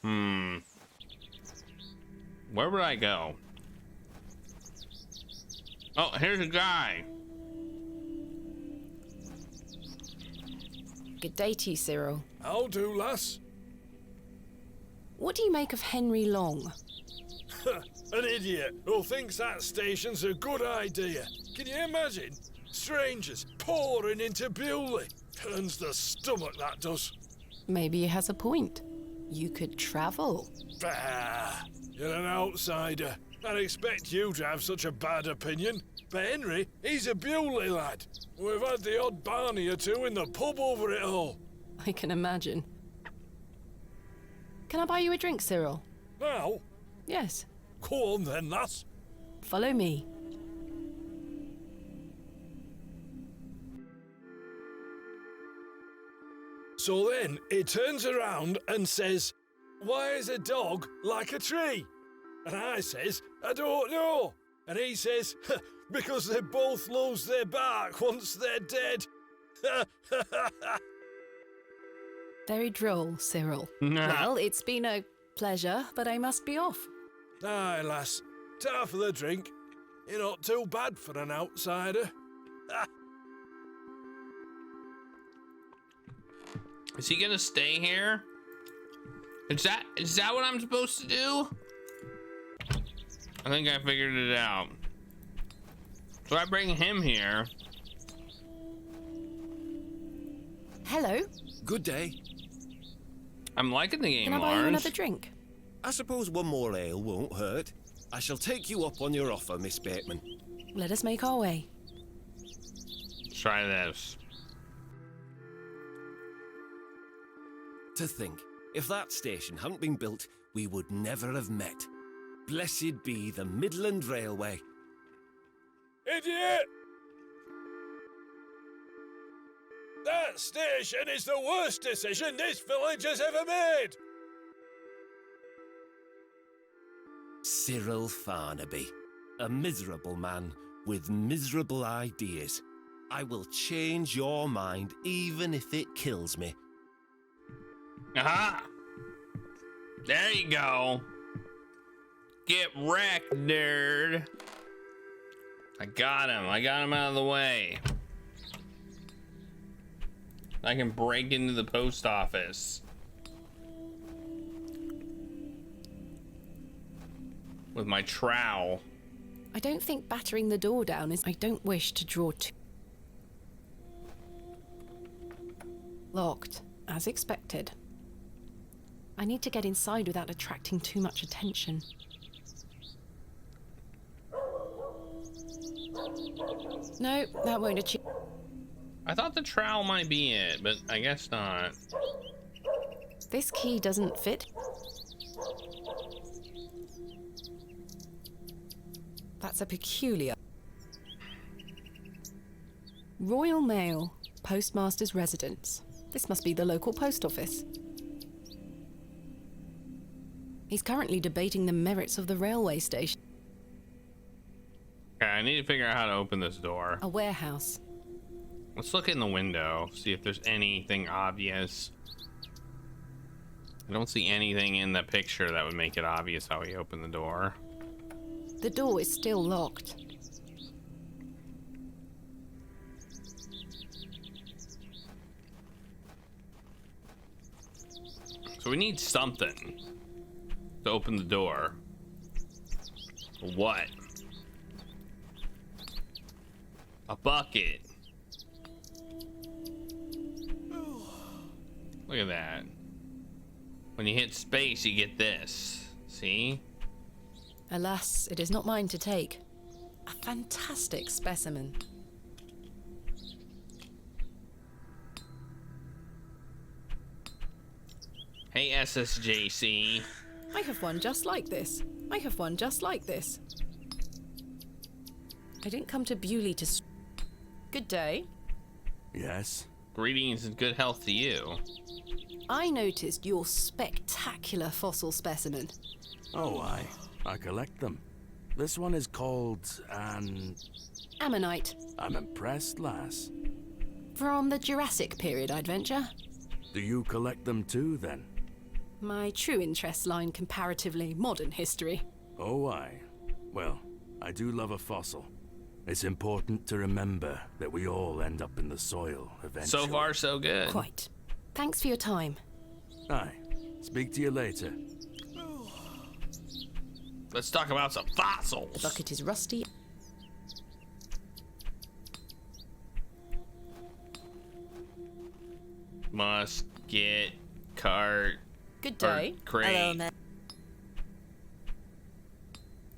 Where would I go? Oh, here's a guy. Good day to you, Cyril. How do, lass? What do you make of Henry Long? An idiot who thinks that station's a good idea. Can you imagine? Strangers pouring into Bewley. Turns the stomach, that does. Maybe he has a point. You could travel. Bah! You're an outsider. I'd expect you to have such a bad opinion. But Henry, he's a Bewley lad. We've had the odd Barney or two in the pub over it all. I can imagine. Can I buy you a drink, Cyril? Now? Yes. Go on then, lass. Follow me. So then he turns around and says, "Why is a dog like a tree?" And I says, "I don't know." And he says, "Because they both lose their bark once they're dead." Very droll, Cyril. Well, it's been a pleasure, but I must be off. Aye, lass. Ta for the drink. You're not too bad for an outsider. Is he gonna stay here? Is that what I'm supposed to do? I think I figured it out. So I bring him here. Hello. Good day. I'm liking the game, Can I buy you another drink? I suppose one more ale won't hurt. I shall take you up on your offer, Miss Bateman. Let us make our way. Let's try this. To think, if that station hadn't been built, we would never have met. Blessed be the Midland Railway. Idiot! That station is the worst decision this village has ever made! Cyril Farnaby, a miserable man with miserable ideas. I will change your mind even if it kills me. Aha! There you go. Get wrecked, nerd. I got him out of the way. I can break into the post office with my trowel. I don't think battering the door down is... I don't wish to draw too... Locked, as expected. I need to get inside without attracting too much attention. No, that won't achieve... I thought the trowel might be it, but I guess not. This key doesn't fit. That's a peculiar... Royal Mail, Postmaster's Residence. This must be the local post office. He's currently debating the merits of the railway station. Okay, I need to figure out how to open this door. A warehouse. Let's look in the window, see if there's anything obvious. I don't see anything in the picture that would make it obvious how we open the door. The door is still locked. So we need something to open the door. What? A bucket. Look at that. When you hit space, you get this. See? Alas, it is not mine to take. A fantastic specimen. Hey, SSJC. I have one just like this. I have one just like this. I didn't come to Bewley to... Good day. Yes? Greetings and good health to you. I noticed your spectacular fossil specimen. Oh, I collect them. This one is called an... Ammonite. I'm impressed, lass. From the Jurassic period, I'd venture. Do you collect them too, then? My true interests lie in comparatively modern history. Oh, aye. Well, I do love a fossil. It's important to remember that we all end up in the soil eventually. So far, so good. Quite. Thanks for your time. Aye. Speak to you later. Let's talk about some fossils. The bucket is rusty. Musket, cart, Good day. crate.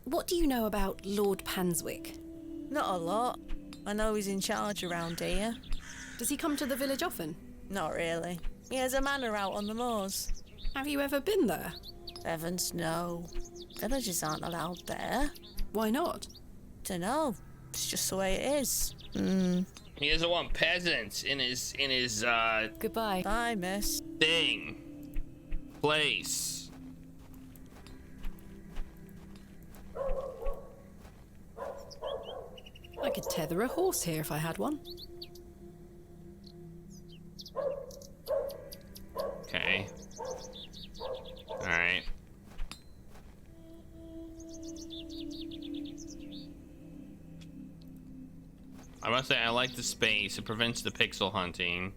What do you know about Lord Panswick? Not a lot. I know he's in charge around here. Does he come to the village often? Not really. He has a manor out on the moors. Have you ever been there? Heavens, no. Villagers aren't allowed there. Why not? Dunno. It's just the way it is. He doesn't want peasants in his Goodbye. Bye, miss. thing, place. I could tether a horse here if I had one. Okay. All right. I must say I like the space. It prevents the pixel hunting.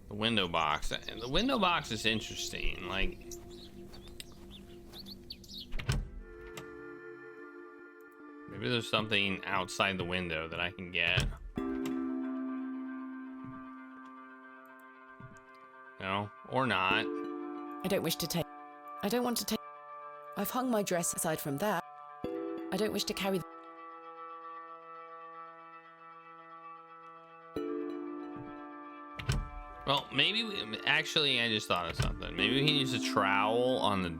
The window box. The window box is interesting. Like, maybe there's something outside the window that I can get. No, or not. I don't wish to take. I don't want to take. I've hung my dress aside from that. I don't wish to carry. Well, maybe actually I just thought of something. Maybe we can use a trowel on the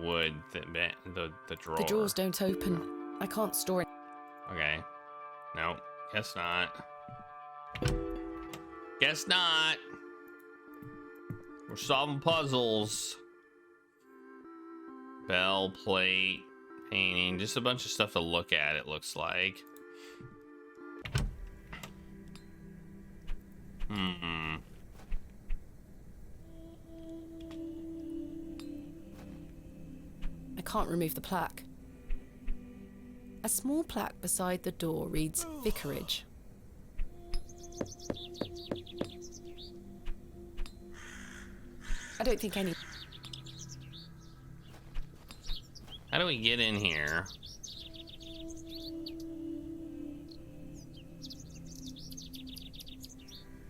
wood, the drawer. The drawers don't open. I can't store it. Okay. No, guess not. Guess not. We're solving puzzles. Bell plate, painting, just a bunch of stuff to look at, it looks like. I can't remove the plaque. A small plaque beside the door reads Vicarage. I don't think any. How do we get in here?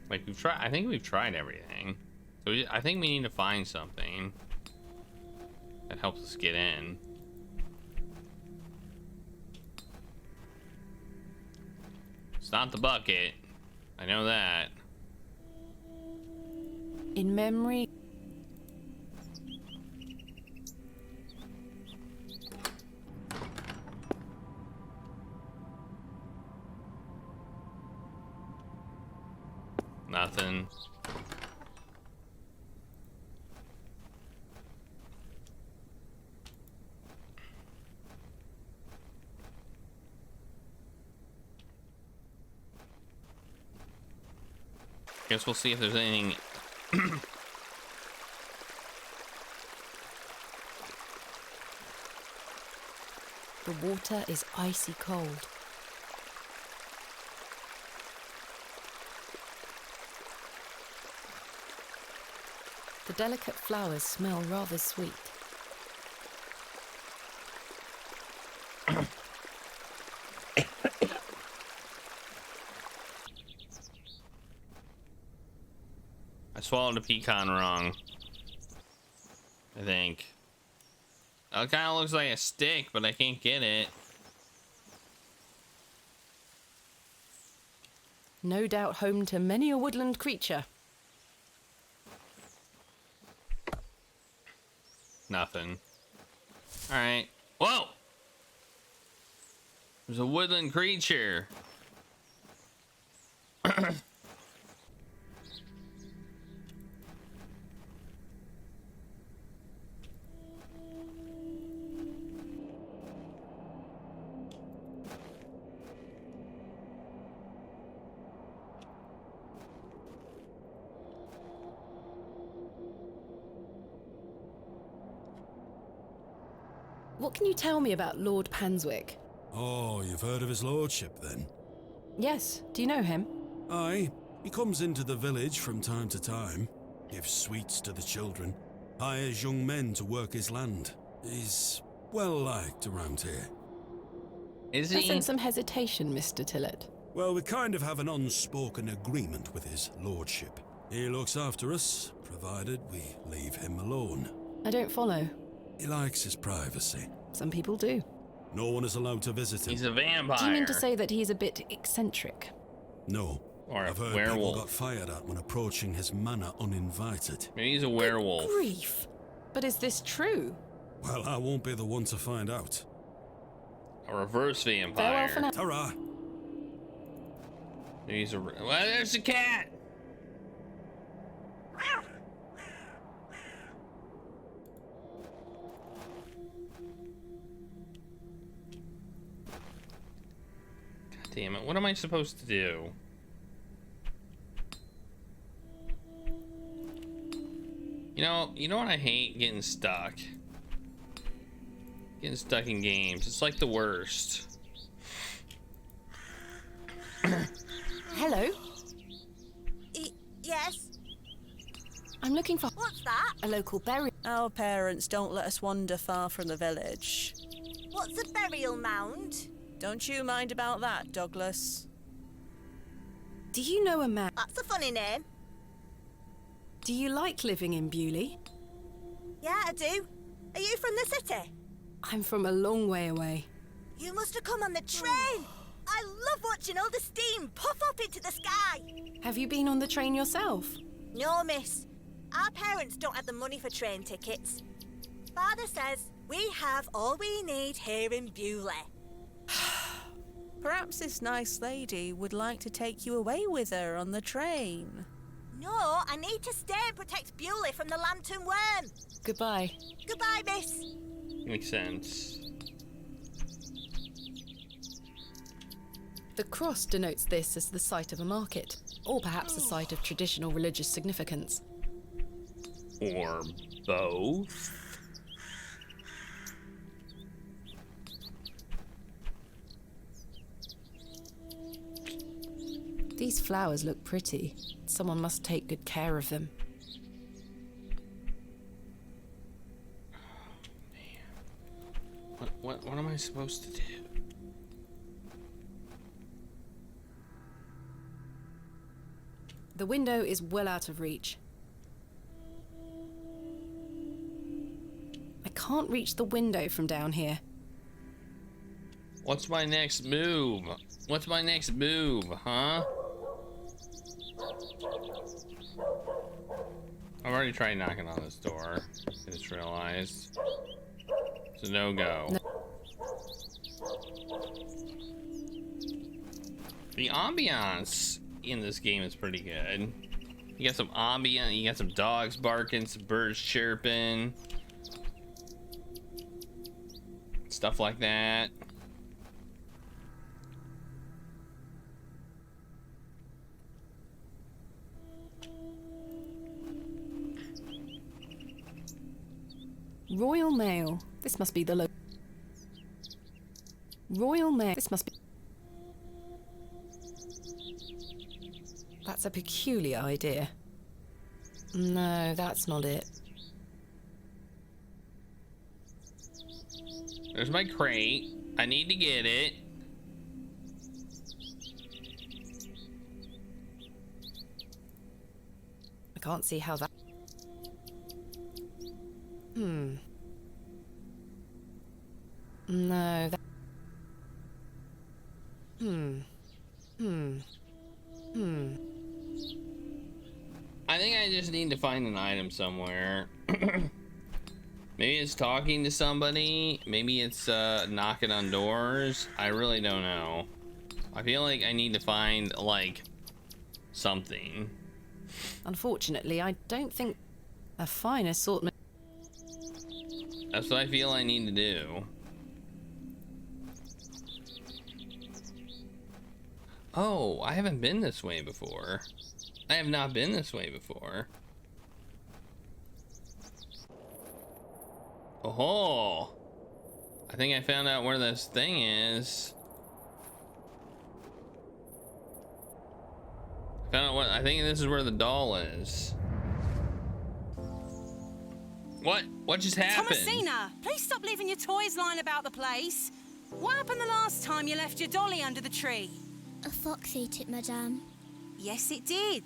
Like, we've tried, I think we've tried everything. So I think we need to find something that helps us get in. It's not the bucket. I know that. In memory. Nothing. Guess we'll see if there's anything. The water is icy cold. The delicate flowers smell rather sweet. I swallowed a pecan wrong, I think. It kind of looks like a stick, but I can't get it. No doubt home to many a woodland creature. Nothing. All right. Whoa! There's a woodland creature. What can you tell me about Lord Panswick? Oh, you've heard of his lordship then? Yes, do you know him? Aye, he comes into the village from time to time, gives sweets to the children, hires young men to work his land. He's well liked around here. Is I he? sense some hesitation, Mr. Tillett. Well, we kind of have an unspoken agreement with his lordship. He looks after us, provided we leave him alone. I don't follow. He likes his privacy. Some people do. No one is allowed to visit him. He's a vampire. Do you mean to say that he's a bit eccentric? No. Or a I've heard werewolf. people got fired at when approaching his manor uninvited. Maybe he's a werewolf. Grief! But is this true? Well, I won't be the one to find out. A reverse vampire. Farewell for now. Ta-ra! Maybe he's a. Well, there's the cat. God damn it! What am I supposed to do? You know what I hate? Getting stuck. Getting stuck in games. It's like the worst. Hello? Yes? I'm looking for What's that? a local burial. Our parents don't let us wander far from the village. What's a burial mound? Don't you mind about that, Douglas. Do you know a man? That's a funny name. Do you like living in Bewley? Yeah, I do. Are you from the city? I'm from a long way away. You must have come on the train. I love watching all the steam puff up into the sky. Have you been on the train yourself? No, miss. Our parents don't have the money for train tickets. Father says we have all we need here in Bewley. Perhaps this nice lady would like to take you away with her on the train. No, I need to stay and protect Bewley from the lantern worm. Goodbye. Goodbye, miss. Makes sense. The cross denotes this as the site of a market, or perhaps a site of traditional religious significance. Or both. These flowers look pretty. Someone must take good care of them. What am I supposed to do? The window is well out of reach. I can't reach the window from down here. What's my next move? What's my next move, huh? I've already tried knocking on this door. I just realized. It's a no-go. No. The ambiance in this game is pretty good. You got some ambient, you got some dogs barking, some birds chirping. Stuff like that. Royal Mail. This must be the Royal Mail. This must be... That's a peculiar idea. No, that's not it. There's my crate. I need to get it. I can't see how that... No, that... I think I just need to find an item somewhere. Maybe it's talking to somebody. Maybe it's knocking on doors. I really don't know. I feel like I need to find, like, something. Unfortunately, I don't think a fine assortment... That's what I feel I need to do. Oh, I haven't been this way before. I have not been this way before. Oh, I think I found out where this thing is. I think this is where the doll is. What just happened? Thomasina, please stop leaving your toys lying about the place. What happened the last time you left your dolly under the tree? A fox ate it, madame. Yes, it did.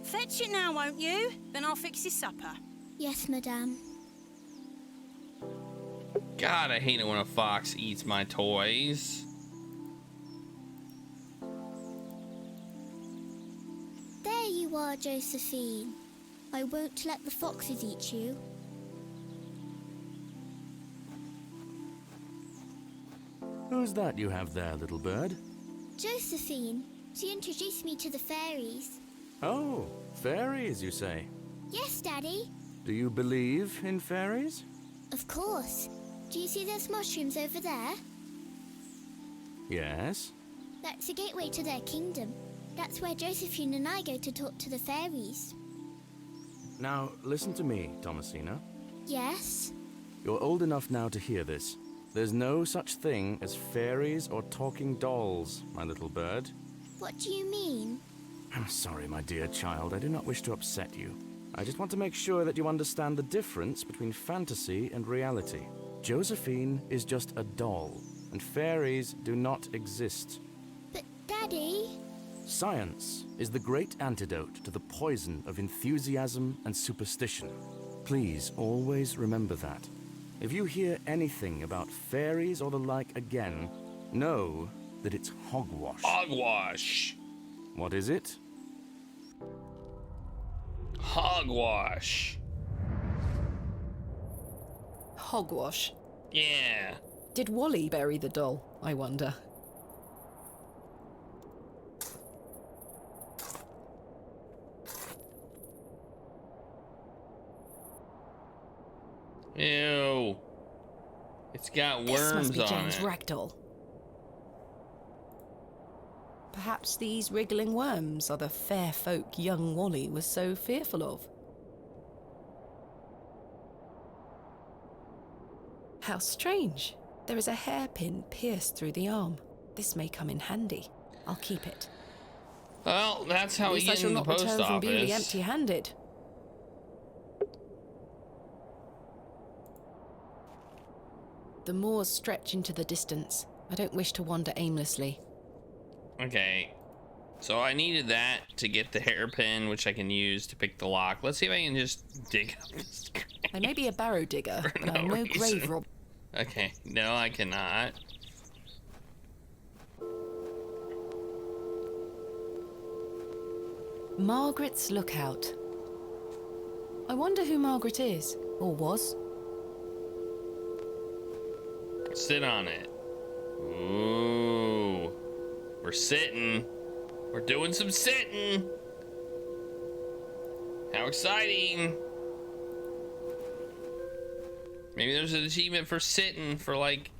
Fetch it now, won't you? Then I'll fix your supper. Yes, madame. God, I hate it when a fox eats my toys. There you are, Josephine. I won't let the foxes eat you. Who's that you have there, little bird? Josephine, she introduced me to the fairies. Oh, fairies, you say? Yes, Daddy. Do you believe in fairies? Of course. Do you see those mushrooms over there? Yes. That's the gateway to their kingdom. That's where Josephine and I go to talk to the fairies. Now, listen to me, Thomasina. Yes? You're old enough now to hear this. There's no such thing as fairies or talking dolls, my little bird. What do you mean? I'm sorry, my dear child. I do not wish to upset you. I just want to make sure that you understand the difference between fantasy and reality. Josephine is just a doll, and fairies do not exist. But, Daddy... Science is the great antidote to the poison of enthusiasm and superstition. Please always remember that. If you hear anything about fairies or the like again, know that it's hogwash. Hogwash. What is it? Hogwash. Hogwash. Yeah. Did Wally bury the doll, I wonder? Ew. It's got worms This must be on Jen's it. ragdoll. Perhaps these wriggling worms are the fair folk young Wally was so fearful of. How strange. There is a hairpin pierced through the arm. This may come in handy. I'll keep it. Well, that's how At we least I get shall in the not post return from Bewley office. empty-handed. The moors stretch into the distance. I don't wish to wander aimlessly. Okay. So I needed that to get the hairpin, which I can use to pick the lock. Let's see if I can just dig up this grave. I may be a barrow digger, but I'm no reason. grave robber. Okay. No, I cannot. Margaret's Lookout. I wonder who Margaret is, or was. Sit on it. Ooh. We're sitting. We're doing some sitting. How exciting. Maybe there's an achievement for sitting for like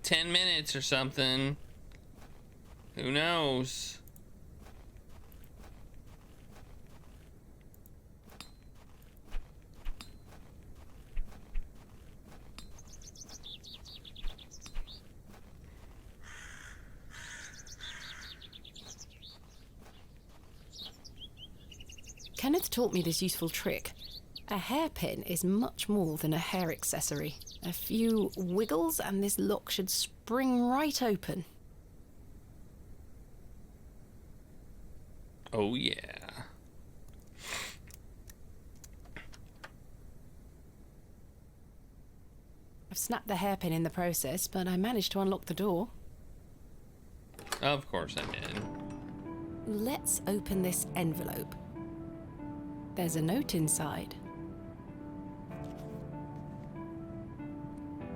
10 minutes or something. Who knows? Kenneth taught me this useful trick. A hairpin is much more than a hair accessory. A few wiggles and this lock should spring right open. Oh yeah. I've snapped the hairpin in the process, but I managed to unlock the door. Of course I did. Let's open this envelope. There's a note inside.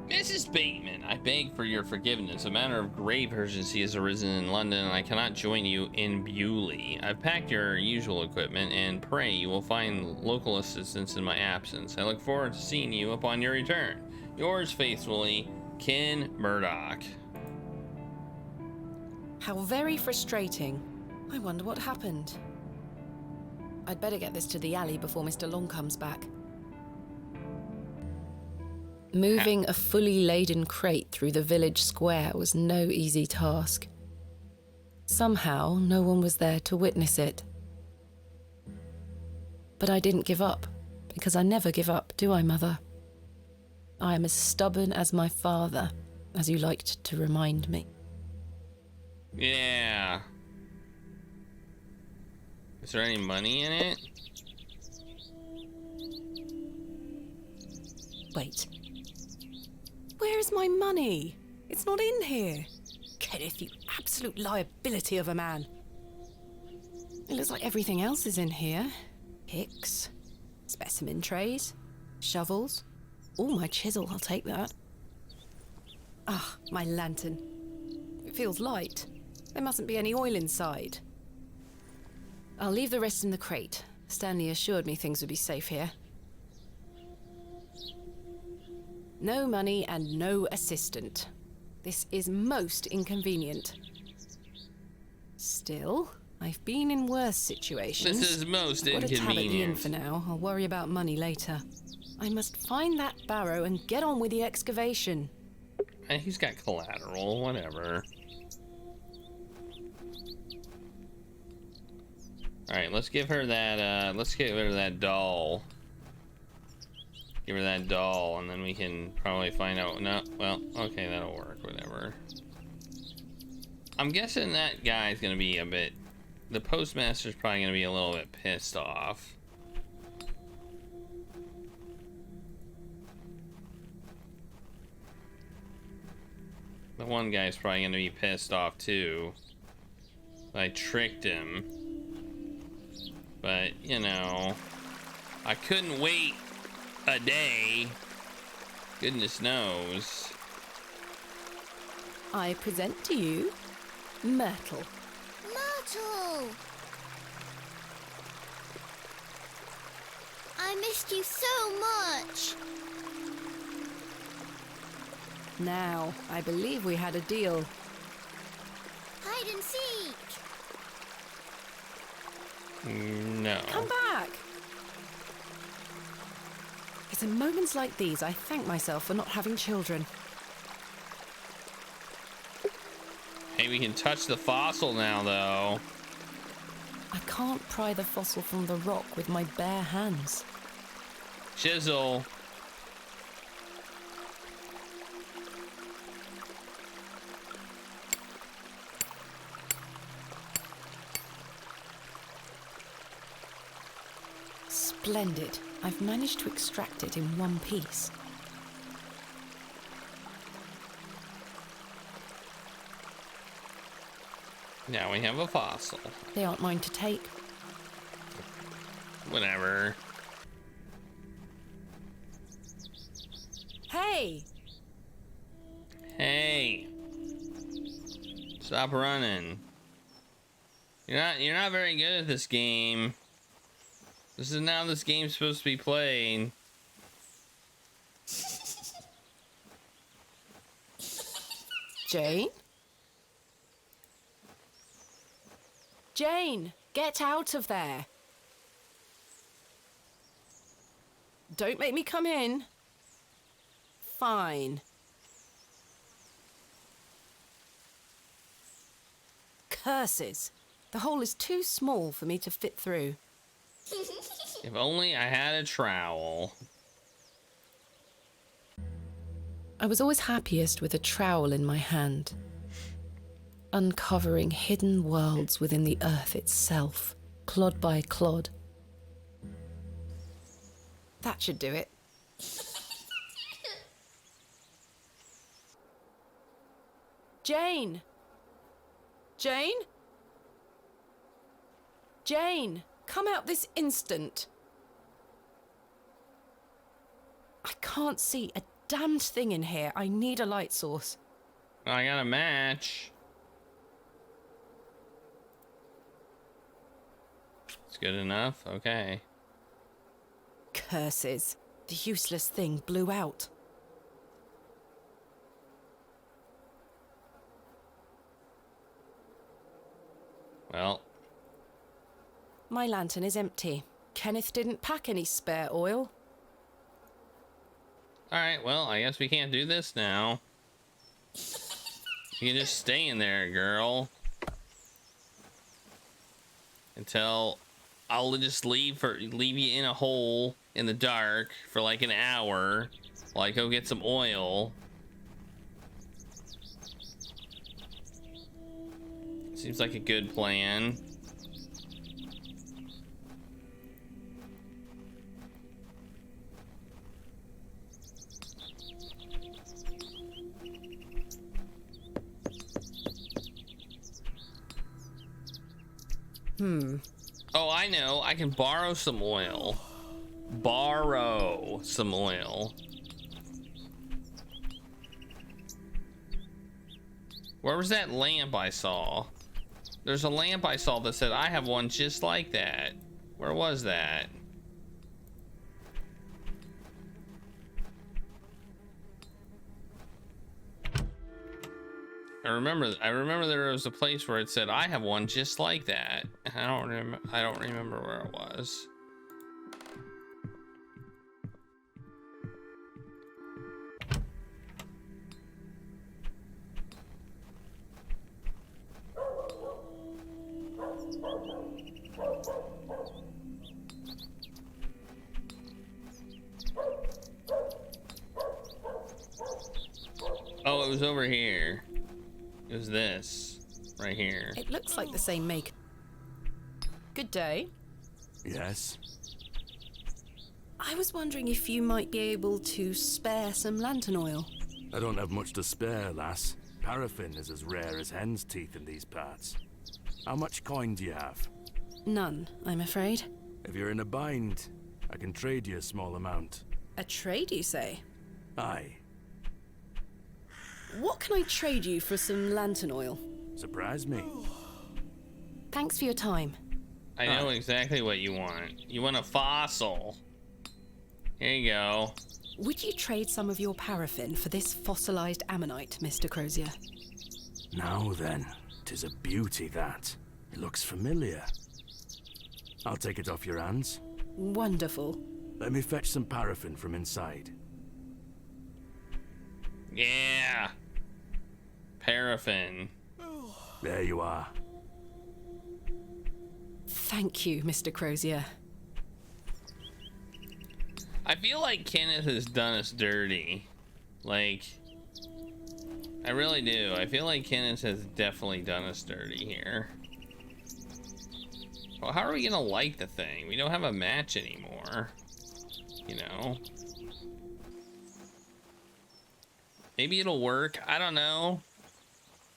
Mrs. Bateman, I beg for your forgiveness. A matter of grave urgency has arisen in London, and I cannot join you in Bewley. I've packed your usual equipment, and pray you will find local assistance in my absence. I look forward to seeing you upon your return. Yours faithfully, Ken Murdoch. How very frustrating. I wonder what happened. I'd better get this to the alley before Mr. Long comes back. Moving a fully laden crate through the village square was no easy task. Somehow, no one was there to witness it. But I didn't give up, because I never give up, do I, Mother? I am as stubborn as my father, as you liked to remind me. Yeah. Is there any money in it? Wait. Where is my money? It's not in here. Kenneth, you absolute liability of a man. It looks like everything else is in here. Picks, specimen trays, shovels. Oh, my chisel, I'll take that. Ah, my lantern. It feels light. There mustn't be any oil inside. I'll leave the rest in the crate. Stanley assured me things would be safe here. No money and no assistant. This is most inconvenient. Still, I've been in worse situations. This is most I've got a tab at the inn inconvenient. for now. I'll worry about money later. I must find that Barrow and get on with the excavation. He's got collateral, whatever. Alright, let's give her that, let's get rid of that doll. Give her that doll, and then we can probably find out. No, well, okay, that'll work, whatever. I'm guessing that guy's gonna be a bit... The postmaster's probably gonna be a little bit pissed off. The one guy's probably gonna be pissed off too. I tricked him. But, you know, I couldn't wait a day. Goodness knows. I present to you Myrtle. Myrtle! I missed you so much. Now, I believe we had a deal. Hide and seek. No. Come back! It's in moments like these I thank myself for not having children. Hey, we can touch the fossil now, though. I can't pry the fossil from the rock with my bare hands. Chisel. Splendid. I've managed to extract it in one piece. Now we have a fossil. They aren't mine to take. Whatever. Hey! Hey. Stop running. You're not very good at this game. This is how this game's supposed to be played. Jane? Jane, get out of there. Don't make me come in. Fine. Curses. The hole is too small for me to fit through. If only I had a trowel. I was always happiest with a trowel in my hand, uncovering hidden worlds within the earth itself, clod by clod. That should do it. Jane! Jane? Jane, come out this instant. I can't see a damned thing in here. I need a light source. I got a match. It's good enough. Okay. Curses. The useless thing blew out. Well. My lantern is empty. Kenneth didn't pack any spare oil. Alright, well, I guess we can't do this now. You can just stay in there, girl. Until I'll just leave you in a hole in the dark for like an hour while I go get some oil. Seems like a good plan. Oh, I know. I can borrow some oil. Borrow some oil. Where was that lamp I saw? There's a lamp I saw that said I have one just like that. Where was that? I remember there was a place where it said I have one just like that. I don't remember where it was. Oh, it was over here. It was this right here. It looks like the same make. Good day. Yes? I was wondering if you might be able to spare some lantern oil. I don't have much to spare, lass. Paraffin is as rare as hen's teeth in these parts. How much coin do you have? None, I'm afraid. If you're in a bind, I can trade you a small amount. A trade, you say? Aye. What can I trade you for some lantern oil? Surprise me. Thanks for your time. I know exactly what you want. You want a fossil. Here you go. Would you trade some of your paraffin for this fossilized ammonite, Mr. Crozier? Now then, 'tis a beauty that. It looks familiar. I'll take it off your hands. Wonderful. Let me fetch some paraffin from inside. Yeah. Paraffin. There you are. Thank you, Mr. Crozier. I feel like Kenneth has done us dirty. Like, I really do. I feel like Kenneth has definitely done us dirty here. Well, how are we gonna light the thing? We don't have a match anymore. You know? Maybe it'll work. I don't know.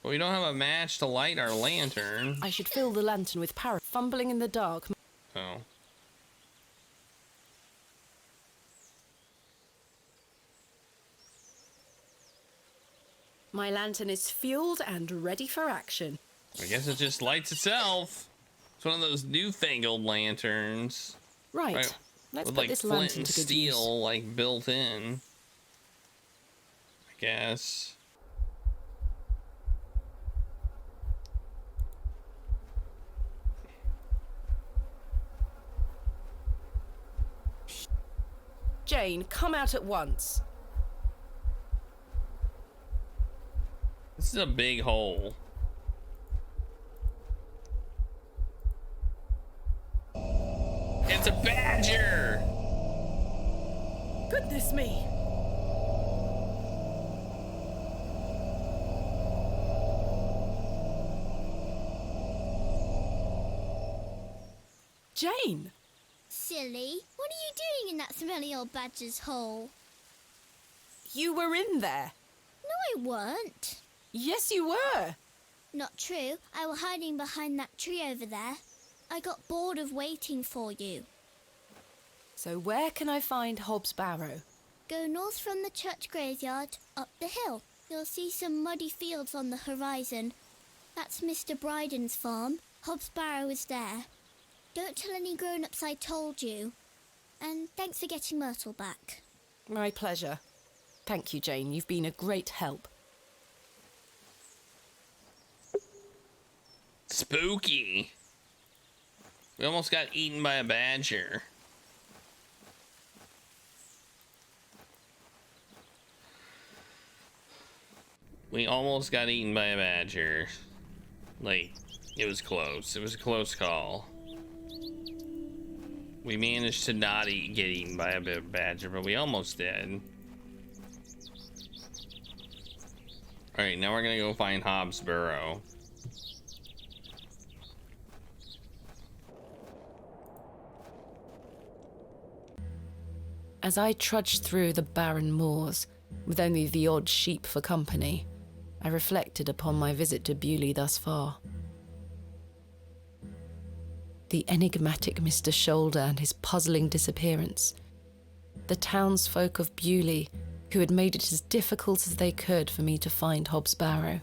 But we don't have a match to light our lantern. I should fill the lantern with paraffin. Fumbling in the dark. Oh. My lantern is fueled and ready for action. I guess it just lights itself. It's one of those newfangled lanterns. Right. Right. Let's With put like this flint lantern and to good steel use. like built in. I guess. Jane, come out at once. This is a big hole. It's a badger! Goodness me. Jane! Silly, what are you doing in that smelly old badger's hole? You were in there. No, I weren't. Yes, you were. Not true. I was hiding behind that tree over there. I got bored of waiting for you. So where can I find Hobbs Barrow? Go north from the church graveyard, up the hill. You'll see some muddy fields on the horizon. That's Mr. Bryden's farm. Hobbs Barrow is there. Don't tell any grown-ups I told you. And thanks for getting Myrtle back. My pleasure. Thank you, Jane. You've been a great help. Spooky. We almost got eaten by a badger. We almost got eaten by a badger. Like, it was close. It was a close call. We managed to not get eaten by a badger, but we almost did. Alright, now we're gonna go find Hob's Barrow. As I trudged through the barren moors, with only the odd sheep for company, I reflected upon my visit to Bewley thus far. The enigmatic Mr. Shoulder and his puzzling disappearance. The townsfolk of Bewley, who had made it as difficult as they could for me to find Hob's Barrow.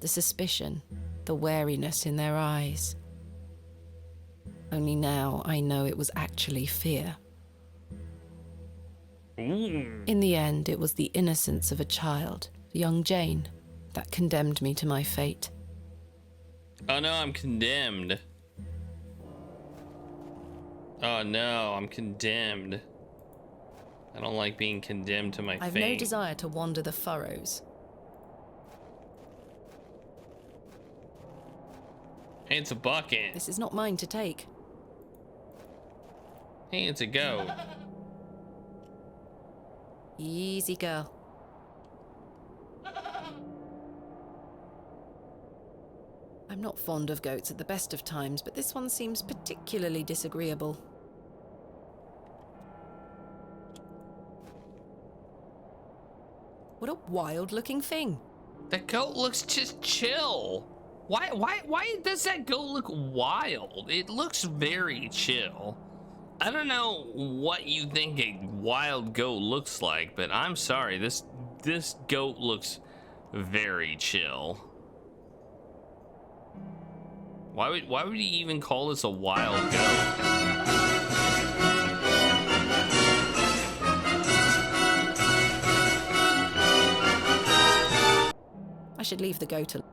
The suspicion, the wariness in their eyes. Only now I know it was actually fear. In the end, it was the innocence of a child, young Jane, that condemned me to my fate. Oh no, I'm condemned. Oh no, I'm condemned. I don't like being condemned to my fate. I've no desire to wander the furrows. Hey, it's a bucket. This is not mine to take. Hey, it's a goat. Easy, girl. I'm not fond of goats at the best of times, but this one seems particularly disagreeable. What a wild-looking thing. That goat looks just chill. Why does that goat look wild? It looks very chill. I don't know what you think a wild goat looks like, but I'm sorry, this goat looks very chill. Why would you even call this a wild goat? I should leave the goat alone.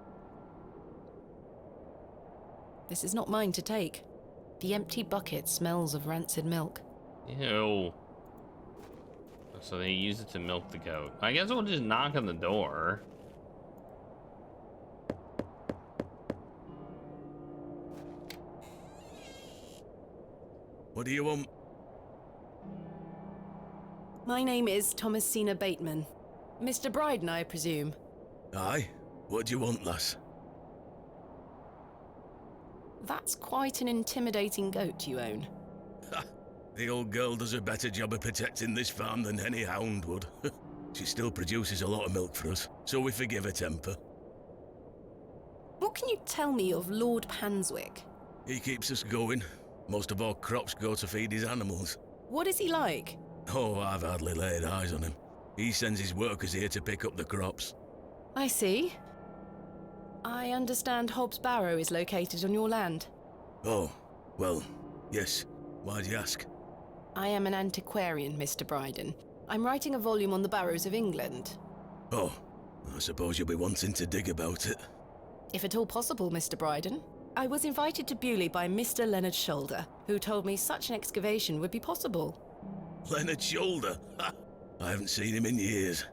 This is not mine to take. The empty bucket smells of rancid milk. Ew. So they use it to milk the goat. I guess we'll just knock on the door. What do you want? My name is Thomasina Bateman. Mr. Bryden, I presume. Aye. What do you want, lass? That's quite an intimidating goat you own. The old girl does a better job of protecting this farm than any hound would. She still produces a lot of milk for us, so we forgive her temper. What can you tell me of Lord Panswick? He keeps us going. Most of our crops go to feed his animals. What is he like? Oh, I've hardly laid eyes on him. He sends his workers here to pick up the crops. I see. I understand Hob's Barrow is located on your land. Oh, well, yes. Why'd you ask? I am an antiquarian, Mr. Bryden. I'm writing a volume on the barrows of England. Oh, I suppose you'll be wanting to dig about it. If at all possible, Mr. Bryden. I was invited to Bewley by Mr. Leonard Shoulder, who told me such an excavation would be possible. Leonard Shoulder? Ha! I haven't seen him in years.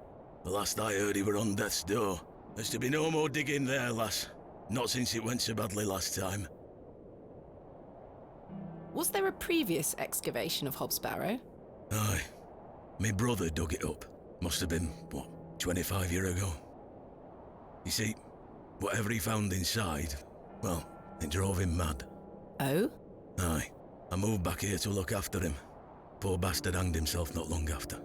The last I heard he were on death's door. There's to be no more digging there, lass. Not since it went so badly last time. Was there a previous excavation of Hob's Barrow? Aye. Me brother dug it up. Must have been, 25 years ago. You see, whatever he found inside, well, it drove him mad. Oh? Aye. I moved back here to look after him. Poor bastard hanged himself not long after.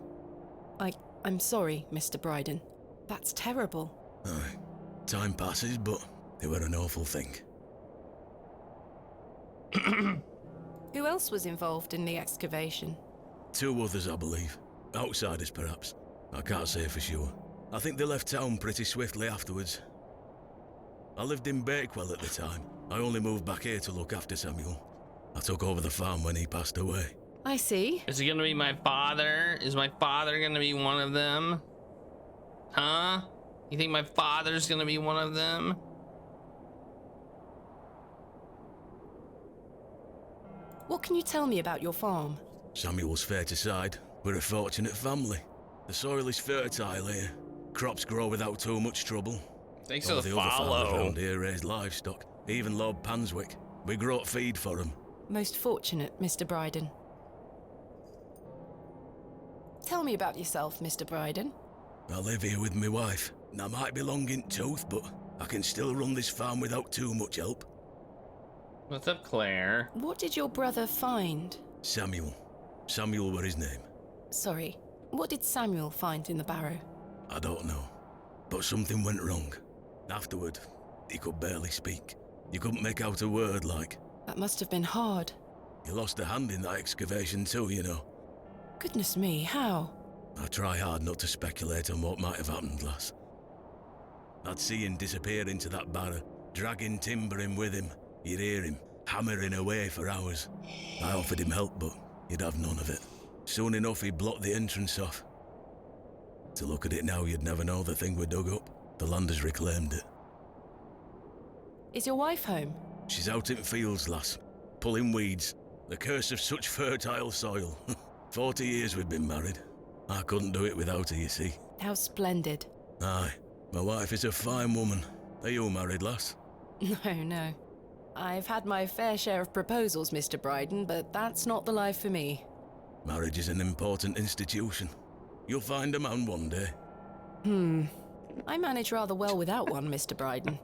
I'm sorry, Mr. Bryden. That's terrible. Aye. Time passes, but it were an awful thing. Who else was involved in the excavation? 2 others, I believe. Outsiders, perhaps. I can't say for sure. I think they left town pretty swiftly afterwards. I lived in Bakewell at the time. I only moved back here to look after Samuel. I took over the farm when he passed away. I see. Is it gonna be my father? Is my father gonna be one of them? Huh? You think my father's gonna be one of them? What can you tell me about your farm? Samuel's fair to side. We're a fortunate family. The soil is fertile here. crops grow without too much trouble. Thanks All for the the other farmers follow. round here raise livestock. Even Lord Panswick. We grow feed for him. Most fortunate, Mr. Bryden. Tell me about yourself, Mr. Bryden. I live here with my wife. And I might be long in tooth, but I can still run this farm without too much help. What's up, Claire? What did your brother find? Samuel. Samuel were his name. Sorry, what did Samuel find in the barrow? I don't know. But something went wrong. Afterward, he could barely speak. You couldn't make out a word, like. That must have been hard. He lost a hand in that excavation too, you know. Goodness me, how? I try hard not to speculate on what might have happened, lass. I'd see him disappear into that barrow, dragging timber in with him. You'd hear him hammering away for hours. I offered him help, but he'd have none of it. Soon enough, he blocked the entrance off. To look at it now, you'd never know the thing we dug up. The land has reclaimed it. Is your wife home? She's out in fields, lass, pulling weeds. The curse of such fertile soil. 40 years we've been married. I couldn't do it without her, you see. How splendid. Aye, my wife is a fine woman. Are you married, lass? No. I've had my fair share of proposals, Mr. Bryden, but that's not the life for me. Marriage is an important institution. You'll find a man one day. I manage rather well without one, Mr. Bryden.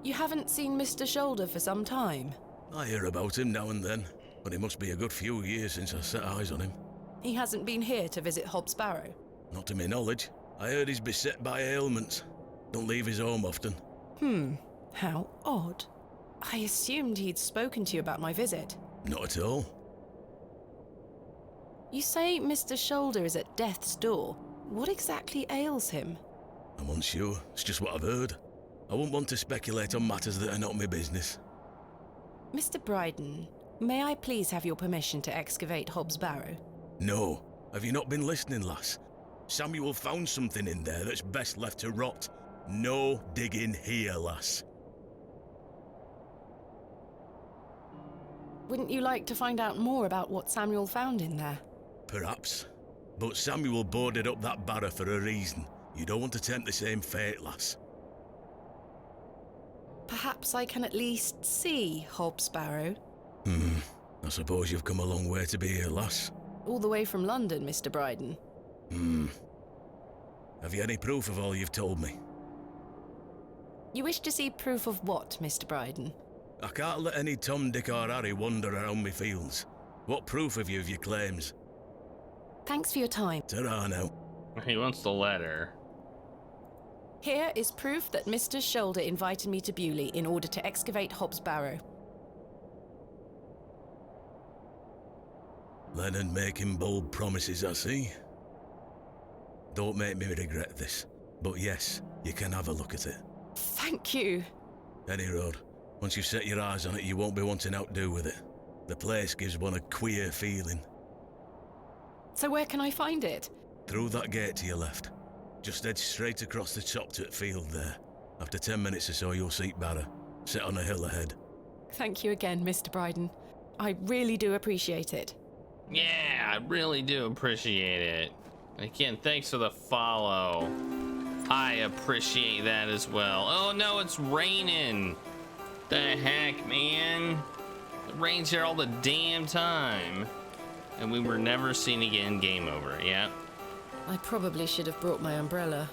You haven't seen Mr. Shoulder for some time? I hear about him now and then, but it must be a good few years since I set eyes on him. He hasn't been here to visit Hobbs Barrow? Not to my knowledge. I heard he's beset by ailments. Don't leave his home often. How odd. I assumed he'd spoken to you about my visit. Not at all. You say Mr. Shoulder is at death's door. What exactly ails him? I'm unsure. It's just what I've heard. I wouldn't want to speculate on matters that are not my business. Mr. Bryden, may I please have your permission to excavate Hobbs Barrow? No. Have you not been listening, lass? Samuel found something in there that's best left to rot. No digging here, lass. Wouldn't you like to find out more about what Samuel found in there? Perhaps. But Samuel boarded up that barrow for a reason. You don't want to tempt the same fate, lass. Perhaps I can at least see Hobbs Barrow. I suppose you've come a long way to be here, lass. All the way from London, Mr. Bryden. Have you any proof of all you've told me? You wish to see proof of what, Mr. Bryden? I can't let any Tom, Dick or Harry wander around me fields. What proof have you of your claims? Thanks for your time. Ta-ra now. He wants the letter. Here is proof that Mr. Shoulder invited me to Bewley in order to excavate Hobbs Barrow. Leonard making bold promises, I see. Don't make me regret this, but yes, you can have a look at it. Thank you. Any road. Once you've set your eyes on it, you won't be wanting to outdo with it. The place gives one a queer feeling. So where can I find it? Through that gate to your left. Just head straight across the top to the field there. After 10 minutes or so, you'll see Barrow, set on a hill ahead. Thank you again, Mr. Bryden. I really do appreciate it. Yeah, I really do appreciate it. Again, thanks for the follow. I appreciate that as well. Oh no, it's raining. The heck, man? It rains here all the damn time. And we were never seen again, game over, yeah? I probably should have brought my umbrella.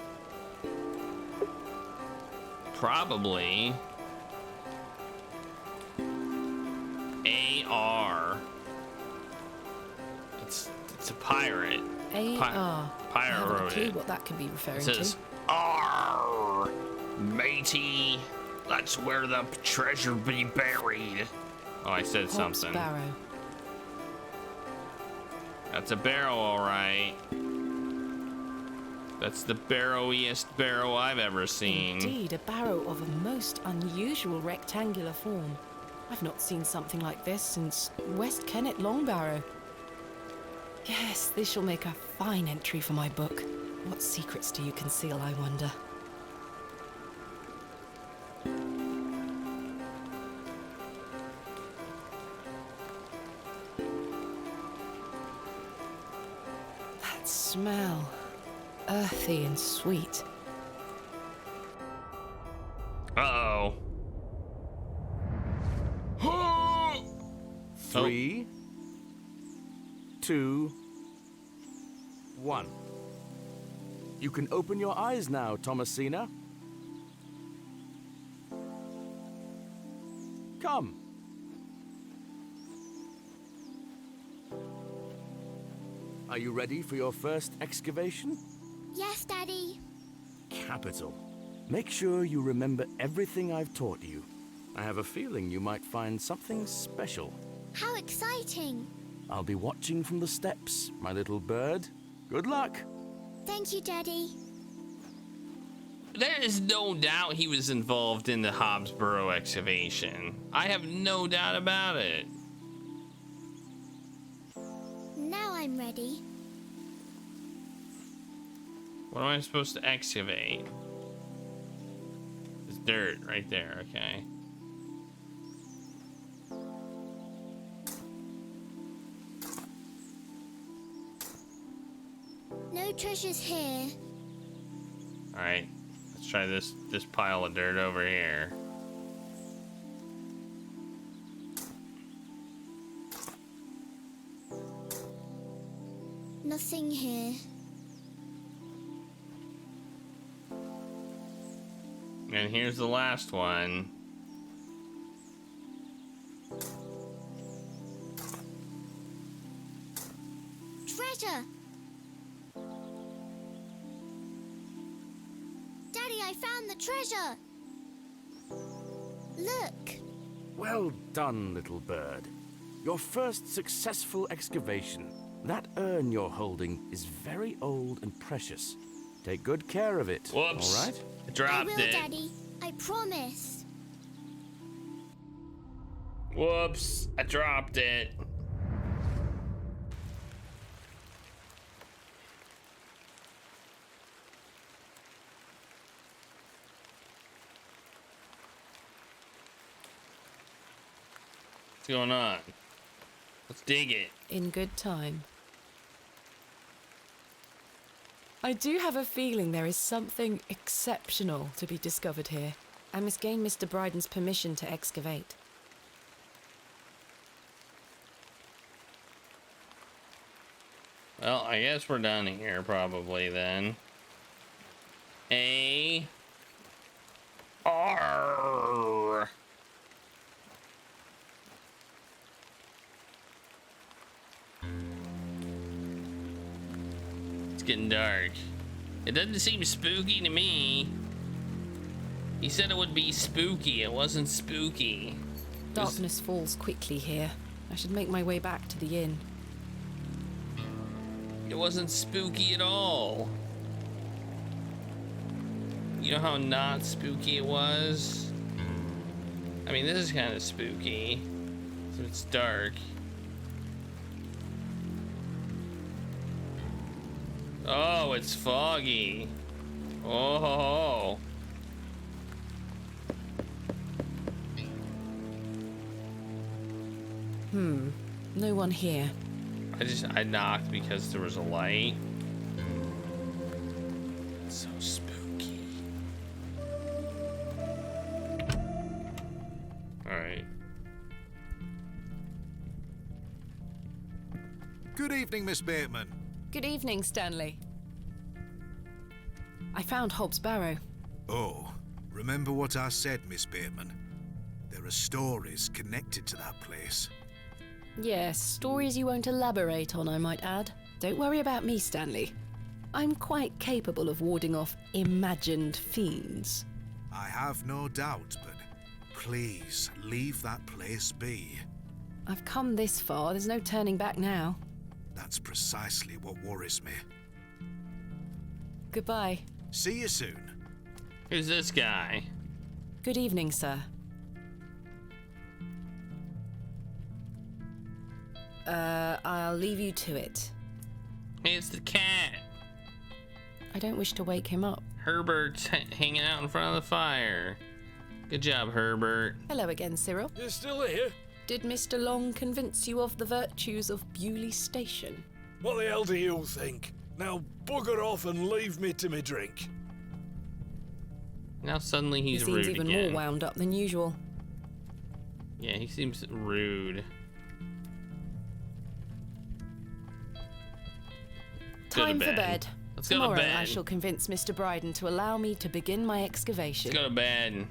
Probably. AR. It's a pirate. A.R. I Pirate haven't a wrote clue it. what that could be referring It says, to. "Arr, matey, that's where the treasure be buried." Oh, I said Hobbs something. Barrow. That's a barrow, all right. That's the barrowiest barrow I've ever seen. Indeed, a barrow of a most unusual rectangular form. I've not seen something like this since West Kennet Long Barrow. Yes, this shall make a fine entry for my book. What secrets do you conceal, I wonder? That smell. earthy and sweet. Uh-oh. 3, 2, 1. You can open your eyes now, Thomasina. Come. Are you ready for your first excavation? Yes, Daddy. Capital. Make sure you remember everything I've taught you. I have a feeling you might find something special. How exciting. I'll be watching from the steps, my little bird. Good luck. Thank you, Daddy. There is no doubt he was involved in the Hob's Barrow excavation. I have no doubt about it. Now I'm ready. What am I supposed to excavate? It's dirt right there, okay. No treasures here. Alright, let's try this pile of dirt over here. Nothing here. And here's the last one. Treasure! Daddy, I found the treasure! Look! Well done, little bird. Your first successful excavation. That urn you're holding is very old and precious. Take good care of it. Whoops. All right? I dropped I will, it. Daddy. I promise. Whoops. I dropped it. What's going on? Let's dig it. In good time. I do have a feeling there is something exceptional to be discovered here. I must gain Mr. Bryden's permission to excavate. Well, I guess we're done here probably then. R. It's getting dark. It doesn't seem spooky to me. He said it would be spooky. It wasn't spooky. Darkness falls quickly here. I should make my way back to the inn. It wasn't spooky at all. You know how not spooky it was? I mean, this is kind of spooky. So it's dark. Oh, it's foggy. Oh. No one here. I knocked because there was a light. It's so spooky. Alright. Good evening, Miss Bateman. Good evening, Stanley. I found Hob's Barrow. Oh, remember what I said, Miss Bateman? There are stories connected to that place. Yes, stories you won't elaborate on, I might add. Don't worry about me, Stanley. I'm quite capable of warding off imagined fiends. I have no doubt, but please leave that place be. I've come this far, there's no turning back now. That's precisely what worries me. Goodbye. See you soon. Who's this guy? Good evening, sir. I'll leave you to it. Hey, it's the cat. I don't wish to wake him up. Herbert's hanging out in front of the fire. Good job, Herbert. Hello again, Cyril. You're still here? Did Mr. Long convince you of the virtues of Bewley Station? What the hell do you think? Now bugger off and leave me to me drink. Now suddenly He he's seems rude even again. more wound up than usual. Yeah, he seems rude. Time for bed. Let's go to Tomorrow bed. I shall convince Mr. Bryden to allow me to begin my excavation. Let's go to bed.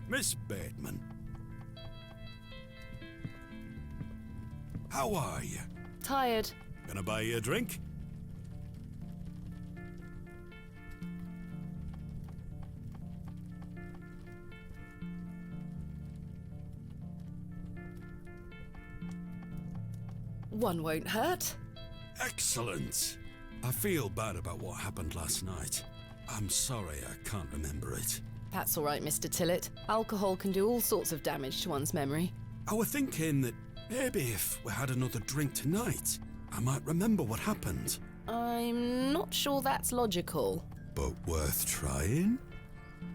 Miss Bateman. How are you? Tired. Gonna buy you a drink? One won't hurt. Excellent. I feel bad about what happened last night. I'm sorry I can't remember it. That's all right, Mr. Tillett. Alcohol can do all sorts of damage to one's memory. I was thinking that maybe if we had another drink tonight, I might remember what happened. I'm not sure that's logical. But worth trying?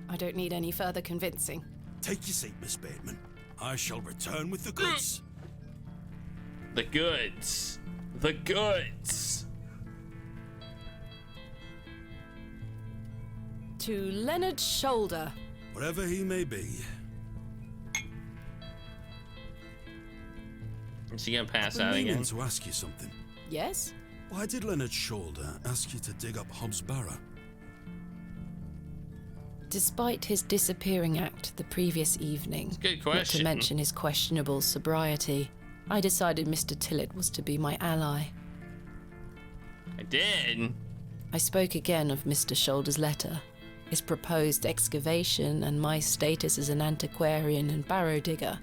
I don't need any further convincing. Take your seat, Miss Bateman. I shall return with the goods. The goods. The goods. To Leonard's shoulder. Wherever he may be. Is she gonna pass I've out been again? meaning to ask you something. Yes? Why did Leonard Shoulder ask you to dig up Hobbs Barrow? Despite his disappearing act the previous evening, Good not question. to mention his questionable sobriety, I decided Mr. Tillett was to be my ally. I did. I spoke again of Mr. Shoulder's letter, his proposed excavation, and my status as an antiquarian and barrow digger.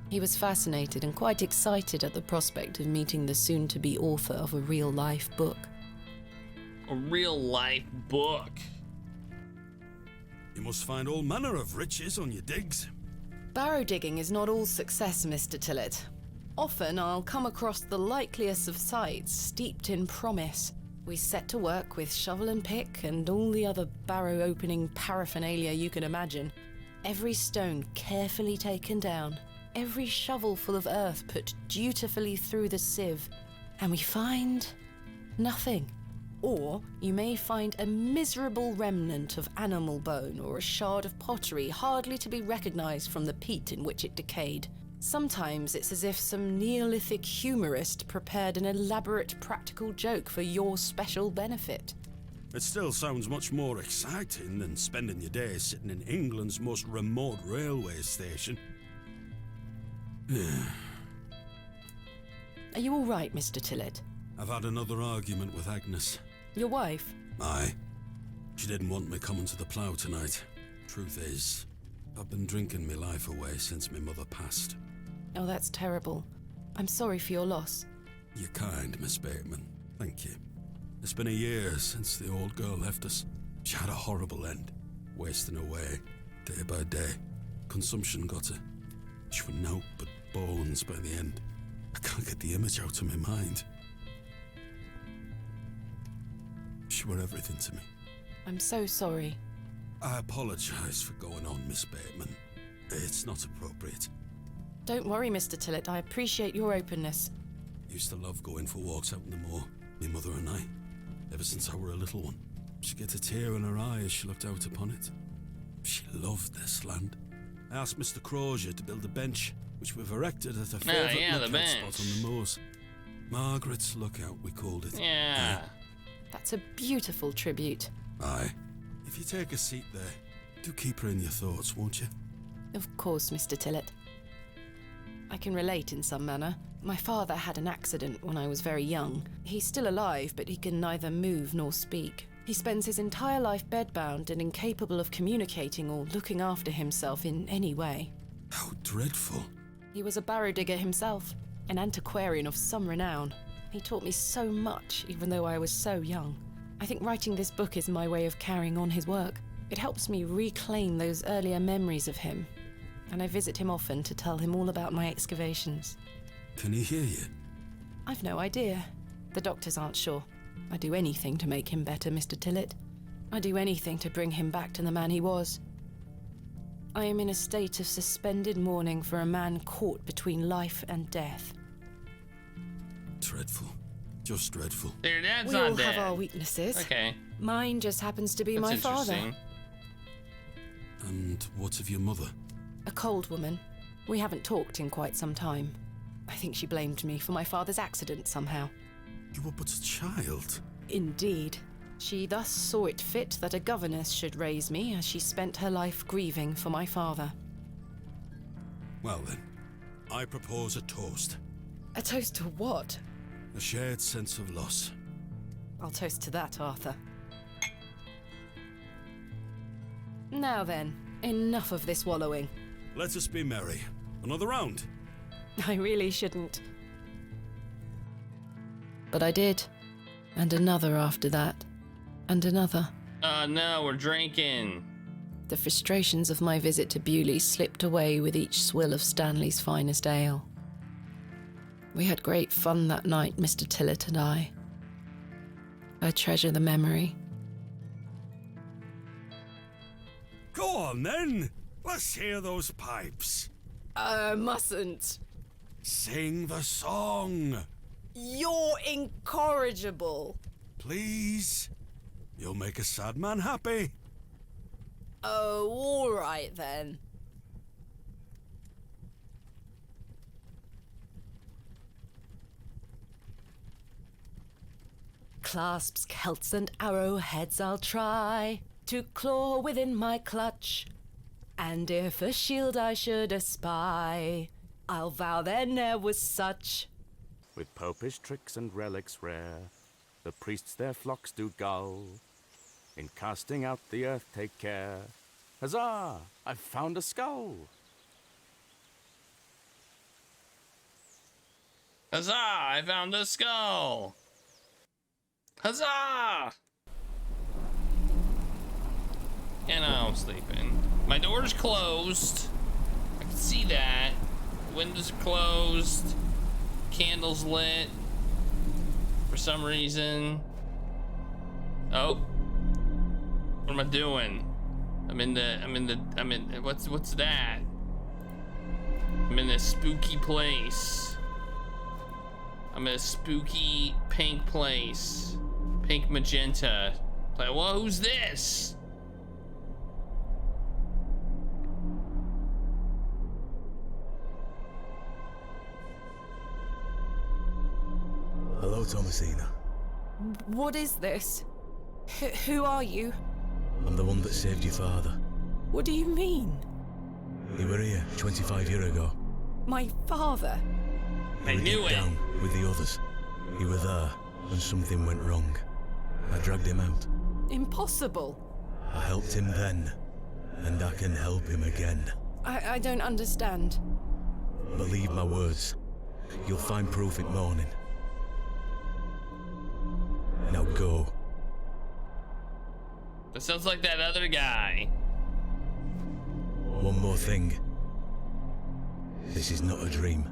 He was fascinated and quite excited at the prospect of meeting the soon-to-be author of a real-life book. A real life book. You must find all manner of riches on your digs. Barrow digging is not all success, Mr. Tillett. Often I'll come across the likeliest of sites steeped in promise. We set to work with shovel and pick and all the other barrow opening paraphernalia you can imagine. Every stone carefully taken down, every shovel full of earth put dutifully through the sieve, and we find nothing. Or you may find a miserable remnant of animal bone or a shard of pottery hardly to be recognized from the peat in which it decayed. Sometimes it's as if some Neolithic humorist prepared an elaborate practical joke for your special benefit. It still sounds much more exciting than spending your days sitting in England's most remote railway station. Are you all right, Mr. Tillett? I've had another argument with Agnes. Your wife? Aye. She didn't want me coming to the plough tonight. Truth is, I've been drinking my life away since my mother passed. Oh, that's terrible. I'm sorry for your loss. You're kind, Miss Bateman. Thank you. It's been a year since the old girl left us. She had a horrible end, wasting away, day by day. Consumption got her. She was naught but bones by the end. I can't get the image out of my mind. She were everything to me. I'm so sorry. I apologise for going on, Miss Bateman. It's not appropriate. Don't worry, Mr. Tillett. I appreciate your openness. Used to love going for walks out in the moor, my mother and I, ever since I were a little one. She'd get a tear in her eye as she looked out upon it. She loved this land. I asked Mr. Crozier to build a bench, which we've erected at a favourite the lookout bench. spot on the moors. Margaret's Lookout, we called it. Yeah. That's a beautiful tribute. Aye. If you take a seat there, do keep her in your thoughts, won't you? Of course, Mr. Tillett. I can relate in some manner. My father had an accident when I was very young. He's still alive, but he can neither move nor speak. He spends his entire life bedbound and incapable of communicating or looking after himself in any way. How dreadful. He was a barrow digger himself, an antiquarian of some renown. He taught me so much, even though I was so young. I think writing this book is my way of carrying on his work. It helps me reclaim those earlier memories of him, and I visit him often to tell him all about my excavations. Can he hear you? I've no idea. The doctors aren't sure. I'd do anything to make him better, Mr. Tillett. I'd do anything to bring him back to the man he was. I am in a state of suspended mourning for a man caught between life and death. Dreadful. Just dreadful. Their dad's We not all dead. have our weaknesses. Okay. Mine just happens to be That's my father. interesting. And what of your mother? A cold woman. We haven't talked in quite some time. I think she blamed me for my father's accident somehow. You were but a child. Indeed. She thus saw it fit that a governess should raise me as she spent her life grieving for my father. Well then, I propose a toast. A toast to what? A shared sense of loss. I'll toast to that, Arthur. Now then, enough of this wallowing. Let us be merry. Another round. I really shouldn't. But I did. And another after that. And another. Oh no, we're drinking. The frustrations of my visit to Bewley slipped away with each swill of Stanley's finest ale. We had great fun that night, Mr. Tillett and I. I treasure the memory. Go on then. Let's hear those pipes. Mustn't. Sing the song. You're incorrigible. Please. You'll make a sad man happy. Oh, all right then. Clasps, celts, and arrowheads I'll try to claw within my clutch. And if a shield I should espy, I'll vow there ne'er was such. With popish tricks and relics rare, the priests their flocks do gull. In casting out the earth take care. Huzzah! I've found a skull! Huzzah! I found a skull! Huzzah! And I'm sleeping. My door's closed. I can see that. Windows are closed. Candles lit. For some reason. Oh. What am I doing? What's that? I'm in a spooky place. I'm in a spooky pink place. Pink magenta. Like, well, who's this? Hello, Thomasina. What is this? Who are you? I'm the one that saved your father. What do you mean? He were here 25 years ago. My father? I knew it. Down with the others. He were there when something went wrong. I dragged him out. Impossible. I helped him then, and I can help him again. I don't understand. Believe my words. You'll find proof in morning. Now go. That sounds like that other guy. One more thing. This is not a dream.